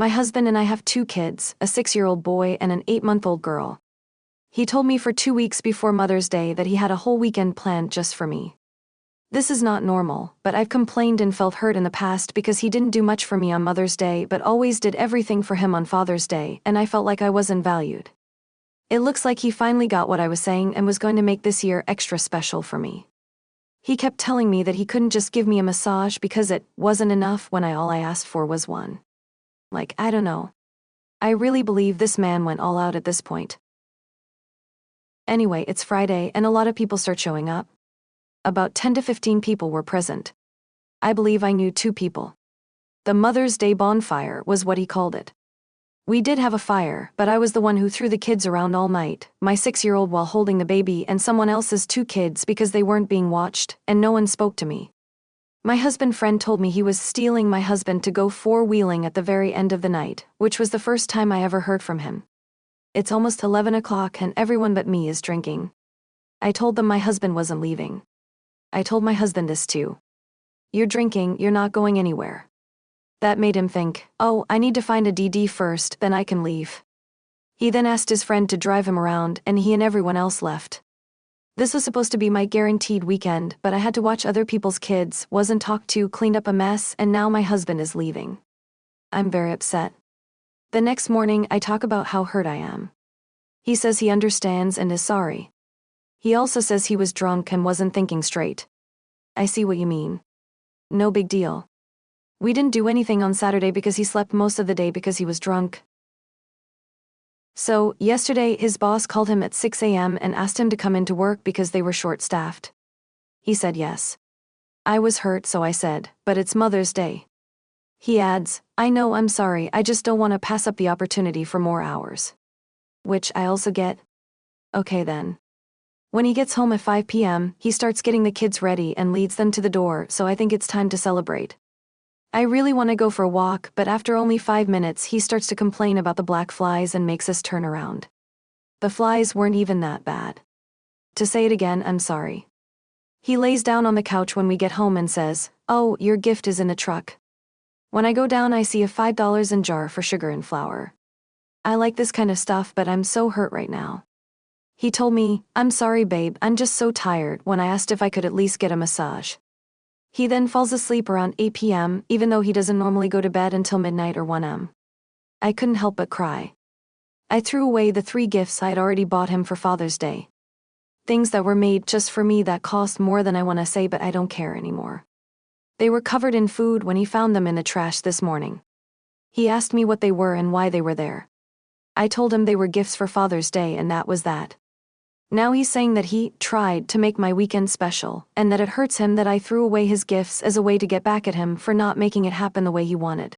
My husband and I have 2 kids, a 6-year-old boy and an 8-month-old girl. He told me for 2 weeks before Mother's Day that he had a whole weekend planned just for me. This is not normal, but I've complained and felt hurt in the past because he didn't do much for me on Mother's Day but always did everything for him on Father's Day, and I felt like I wasn't valued. It looks like he finally got what I was saying and was going to make this year extra special for me. He kept telling me that he couldn't just give me a massage because it wasn't enough when all I asked for was one. Like, I don't know. I really believe this man went all out at this point. Anyway, it's Friday and a lot of people start showing up. About 10 to 15 people were present. I believe I knew 2 people. The Mother's Day bonfire was what he called it. We did have a fire, but I was the one who threw the kids around all night, my 6-year-old while holding the baby and someone else's 2 kids because they weren't being watched, and no one spoke to me. My husband friend told me he was stealing my husband to go 4-wheeling at the very end of the night, which was the first time I ever heard from him. It's almost 11 o'clock and everyone but me is drinking. I told them my husband wasn't leaving. I told my husband this too. You're drinking, you're not going anywhere. That made him think, oh, I need to find a DD first, then I can leave. He then asked his friend to drive him around and he and everyone else left. This was supposed to be my guaranteed weekend, but I had to watch other people's kids, wasn't talked to, cleaned up a mess, and now my husband is leaving. I'm very upset. The next morning, I talk about how hurt I am. He says he understands and is sorry. He also says he was drunk and wasn't thinking straight. I see what you mean. No big deal. We didn't do anything on Saturday because he slept most of the day because he was drunk. So, yesterday his boss called him at 6 a.m. and asked him to come into work because they were short-staffed. He said yes. I was hurt, so I said, but it's Mother's Day. He adds, I know, I'm sorry, I just don't want to pass up the opportunity for more hours. Which I also get. Okay then. When he gets home at 5 p.m., he starts getting the kids ready and leads them to the door, so I think it's time to celebrate. I really want to go for a walk, but after only 5 minutes he starts to complain about the black flies and makes us turn around. The flies weren't even that bad. To say it again, I'm sorry. He lays down on the couch when we get home and says, oh, your gift is in the truck. When I go down I see a $5 in jar for sugar and flour. I like this kind of stuff, but I'm so hurt right now. He told me, I'm sorry babe, I'm just so tired, when I asked if I could at least get a massage. He then falls asleep around 8 p.m., even though he doesn't normally go to bed until midnight or 1 a.m. I couldn't help but cry. I threw away the 3 gifts I had already bought him for Father's Day. Things that were made just for me that cost more than I want to say, but I don't care anymore. They were covered in food when he found them in the trash this morning. He asked me what they were and why they were there. I told him they were gifts for Father's Day and that was that. Now he's saying that he tried to make my weekend special, and that it hurts him that I threw away his gifts as a way to get back at him for not making it happen the way he wanted.